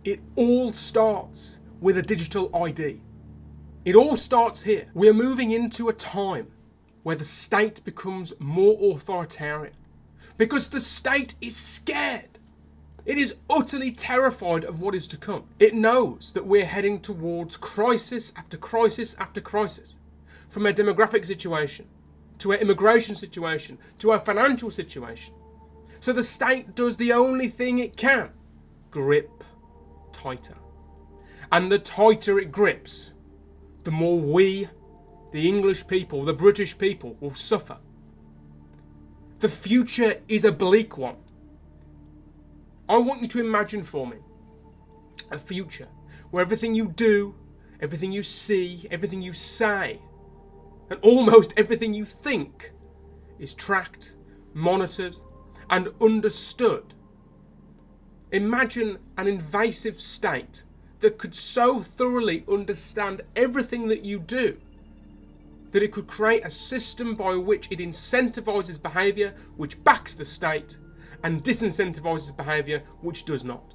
It all starts with a digital ID. It all starts here. We are moving into a time where the state becomes more authoritarian because the state is scared. It is utterly terrified of what is to come. It knows that we're heading towards crisis after crisis after crisis, from our demographic situation to our immigration situation to our financial situation. So the state does the only thing it can: grip tighter. And the tighter it grips, the more we, the English people, the British people, will suffer. The future is a bleak one. I want you to imagine for me a future where everything you do, everything you see, everything you say, and almost everything you think is tracked, monitored, and understood. Imagine an invasive state that could so thoroughly understand everything that you do that it could create a system by which it incentivizes behaviour which backs the state and disincentivizes behaviour which does not.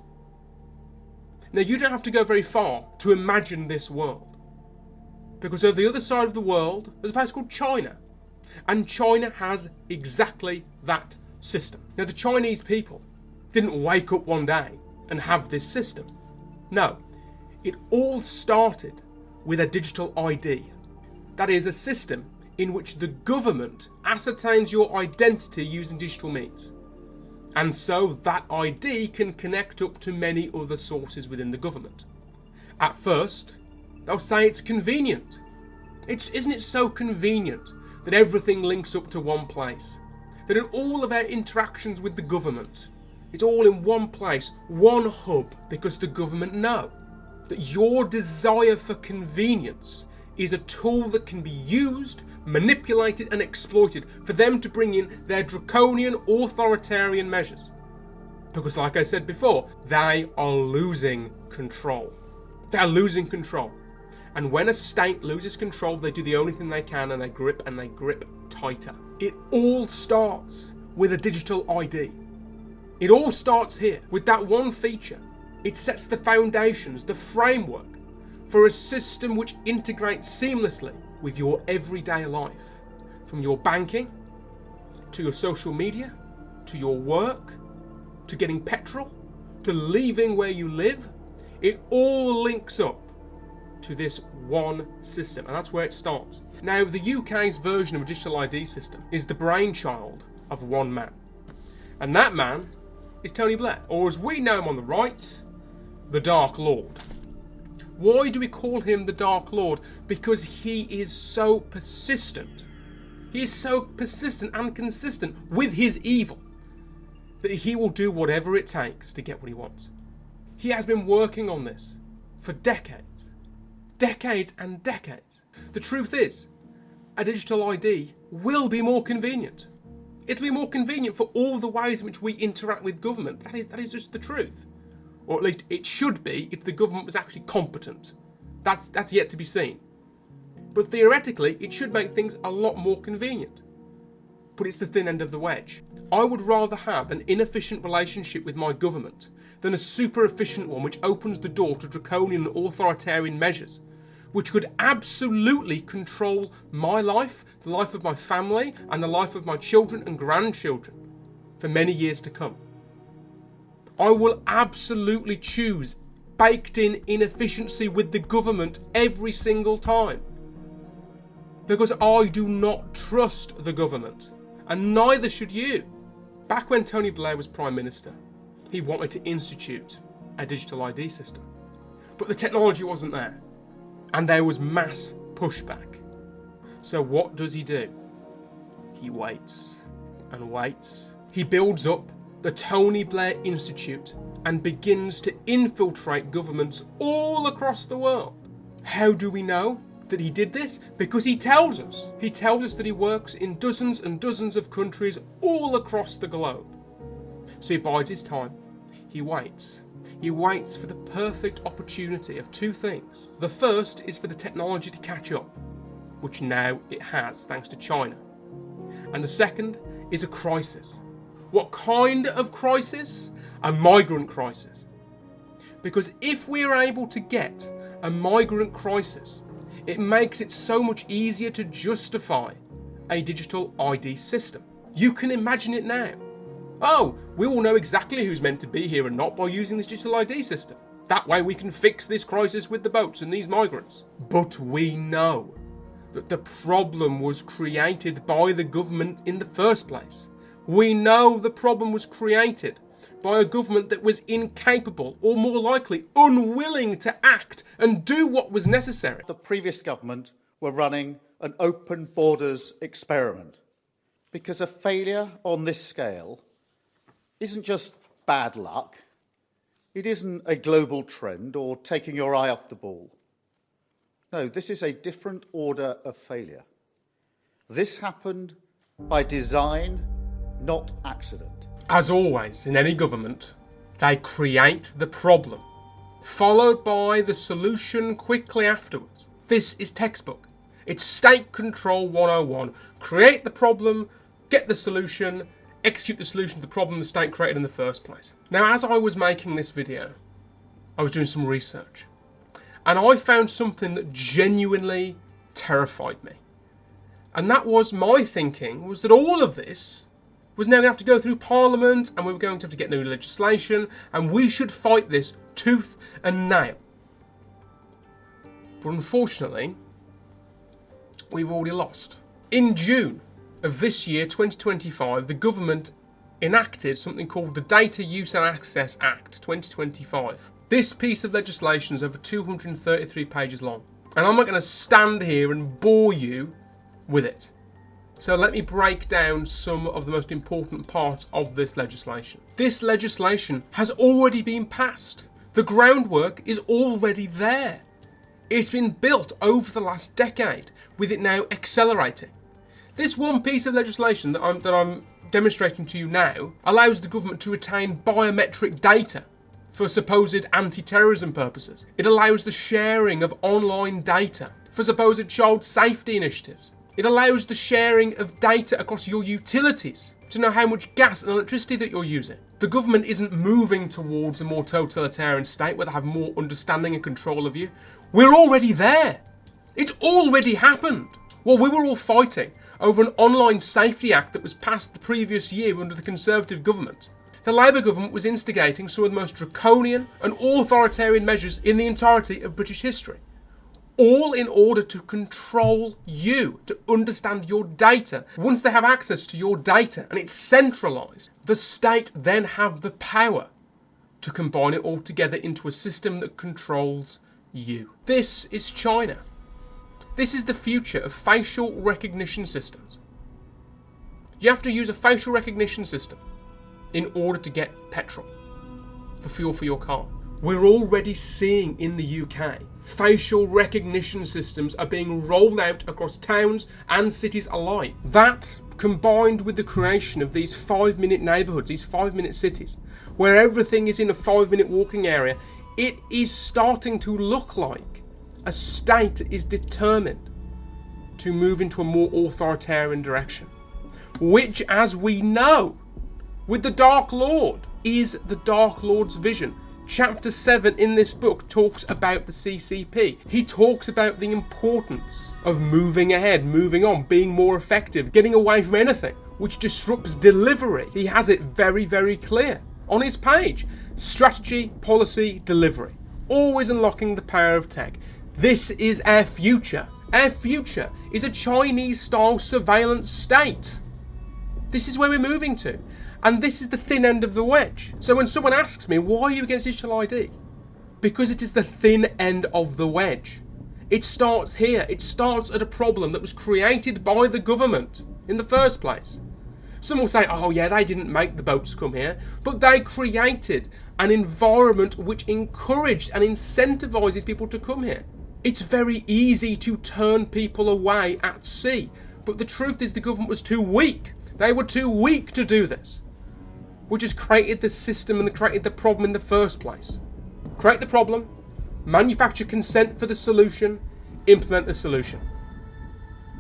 Now, you don't have to go very far to imagine this world, because over the other side of the world there's a place called China, and China has exactly that system. Now, the Chinese people didn't wake up one day and have this system. No, it all started with a digital ID. That is a system in which the government ascertains your identity using digital means. And so that ID can connect up to many other sources within the government. At first, they'll say it's convenient. Isn't it so convenient that everything links up to one place? That in all of our interactions with the government, it's all in one place, one hub, because the government know that your desire for convenience is a tool that can be used, manipulated and exploited for them to bring in their draconian authoritarian measures. Because like I said before, they are losing control. They're losing control. And when a state loses control, they do the only thing they can, and they grip tighter. It all starts with a digital ID. It all starts here with that one feature. It sets the foundations, the framework for a system which integrates seamlessly with your everyday life. From your banking, to your social media, to your work, to getting petrol, to leaving where you live, it all links up to this one system, and that's where it starts. Now, the UK's version of a digital ID system is the brainchild of one man, and that man is Tony Blair, or as we know him on the right, the Dark Lord. Why do we call him the Dark Lord? Because he is so persistent. He is so persistent and consistent with his evil that he will do whatever it takes to get what he wants. He has been working on this for decades. Decades and decades. The truth is, a digital ID will be more convenient. It'll be more convenient for all the ways in which we interact with government. That is just the truth. Or at least it should be if the government was actually competent. That's yet to be seen. But theoretically, it should make things a lot more convenient. But it's the thin end of the wedge. I would rather have an inefficient relationship with my government than a super efficient one which opens the door to draconian and authoritarian measures, which could absolutely control my life, the life of my family, and the life of my children and grandchildren for many years to come. I will absolutely choose baked-in inefficiency with the government every single time. Because I do not trust the government, and neither should you. Back when Tony Blair was Prime Minister, he wanted to institute a digital ID system. But the technology wasn't there, and there was mass pushback. So what does he do? He waits and waits. He builds up the Tony Blair Institute and begins to infiltrate governments all across the world. How do we know that he did this? Because he tells us. He tells us that he works in dozens and dozens of countries all across the globe. So he bides his time. He waits. He waits for the perfect opportunity of two things. The first is for the technology to catch up, which now it has thanks to China. And the second is a crisis. What kind of crisis? A migrant crisis. Because if we are able to get a migrant crisis, it makes it so much easier to justify a digital ID system. You can imagine it now. Oh, we all know exactly who's meant to be here and not by using this digital ID system. That way we can fix this crisis with the boats and these migrants. But we know that the problem was created by the government in the first place. We know the problem was created by a government that was incapable, or more likely, unwilling to act and do what was necessary. The previous government were running an open borders experiment because a failure on this scale isn't just bad luck. It isn't a global trend or taking your eye off the ball. No, this is a different order of failure. This happened by design, not accident. As always, in any government, they create the problem, followed by the solution quickly afterwards. This is textbook. It's State Control 101. Create the problem, get the solution, execute the solution to the problem the state created in the first place. Now, as I was making this video, I was doing some research, and I found something that genuinely terrified me. And that was my thinking was that all of this was now going to have to go through Parliament, and we were going to have to get new legislation, and we should fight this tooth and nail. But unfortunately, we've already lost. In June of this year, 2025, the government enacted something called the Data Use and Access Act 2025. This piece of legislation is over 233 pages long, and I'm not going to stand here and bore you with it. So let me break down some of the most important parts of this legislation. This legislation has already been passed. The groundwork is already there. It's been built over the last decade, with it now accelerating. This one piece of legislation that I'm demonstrating to you now allows the government to retain biometric data for supposed anti-terrorism purposes. It allows the sharing of online data for supposed child safety initiatives. It allows the sharing of data across your utilities to know how much gas and electricity that you're using. The government isn't moving towards a more totalitarian state where they have more understanding and control of you. We're already there. It's already happened. While we were all fighting over an online safety act that was passed the previous year under the Conservative government, the Labour government was instigating some of the most draconian and authoritarian measures in the entirety of British history. All in order to control you, to understand your data. Once they have access to your data and it's centralised, the state then have the power to combine it all together into a system that controls you. This is China. This is the future of facial recognition systems. You have to use a facial recognition system in order to get petrol for fuel for your car. We're already seeing in the UK, facial recognition systems are being rolled out across towns and cities alike. That, combined with the creation of these 5-minute neighbourhoods, these 5-minute cities, where everything is in a 5-minute walking area, it is starting to look like a state is determined to move into a more authoritarian direction. Which, as we know, with the Dark Lord, is the Dark Lord's vision. Chapter 7 in this book talks about the CCP. He talks about the importance of moving ahead, moving on, being more effective, getting away from anything which disrupts delivery. He has it very, very clear on his page. Strategy, policy, delivery. Always unlocking the power of tech. This is our future. Our future is a Chinese-style surveillance state. This is where we're moving to. And this is the thin end of the wedge. So when someone asks me, why are you against digital ID? Because it is the thin end of the wedge. It starts here. It starts at a problem that was created by the government in the first place. Some will say, oh yeah, they didn't make the boats come here, but they created an environment which encouraged and incentivizes people to come here. It's very easy to turn people away at sea, but the truth is the government was too weak. They were too weak to do this, which has created the system and created the problem in the first place. Create the problem, manufacture consent for the solution, implement the solution.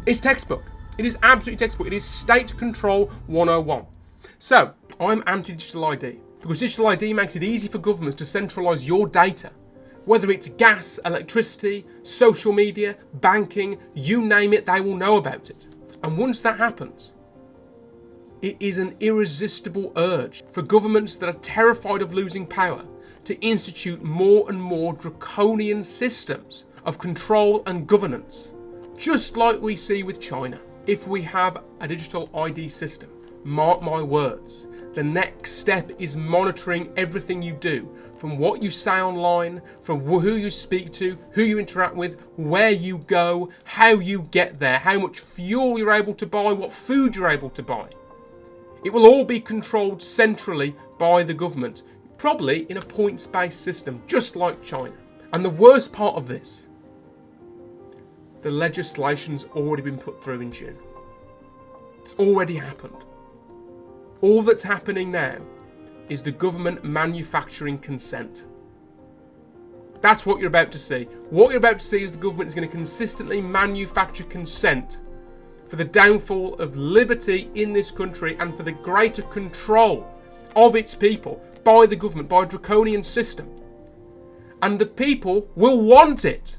It's textbook. It is absolutely textbook. It is State Control 101. So, I'm anti-digital ID. Because digital ID makes it easy for governments to centralise your data. Whether it's gas, electricity, social media, banking, you name it, they will know about it. And once that happens, it is an irresistible urge for governments that are terrified of losing power to institute more and more draconian systems of control and governance, just like we see with China. If we have a digital ID system, mark my words, the next step is monitoring everything you do, from what you say online, from who you speak to, who you interact with, where you go, how you get there, how much fuel you're able to buy, what food you're able to buy. It will all be controlled centrally by the government, probably in a points-based system, just like China. And the worst part of this, the legislation's already been put through in June. It's already happened. All that's happening now is the government manufacturing consent. That's what you're about to see. What you're about to see is the government is going to consistently manufacture consent for the downfall of liberty in this country and for the greater control of its people by the government, by a draconian system. And the people will want it.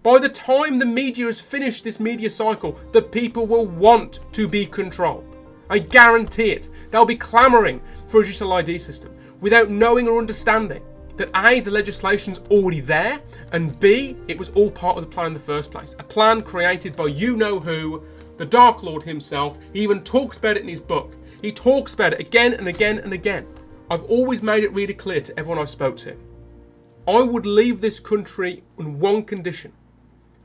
By the time the media has finished this media cycle, the people will want to be controlled. I guarantee it. They'll be clamouring for a digital ID system without knowing or understanding that A, the legislation's already there, and B, it was all part of the plan in the first place. A plan created by you-know-who, the Dark Lord himself. He even talks about it in his book. He talks about it again and again and again. I've always made it really clear to everyone I spoke to. I would leave this country on one condition.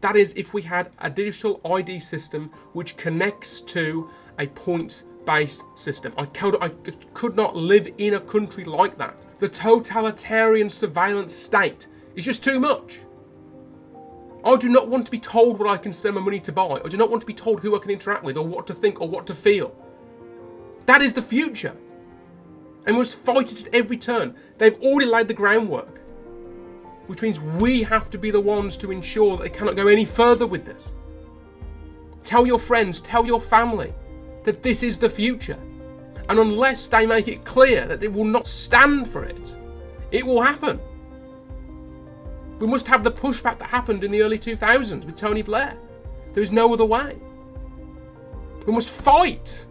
That is, if we had a digital ID system which connects to a points-based system. I could not live in a country like that. The totalitarian surveillance state is just too much. I do not want to be told what I can spend my money to buy. I do not want to be told who I can interact with or what to think or what to feel. That is the future. And we must fight it at every turn. They've already laid the groundwork, which means we have to be the ones to ensure that they cannot go any further with this. Tell your friends, tell your family that this is the future. And unless they make it clear that they will not stand for it, it will happen. We must have the pushback that happened in the early 2000s with Tony Blair. There is no other way. We must fight.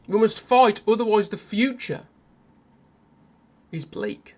We must fight, otherwise the future is bleak.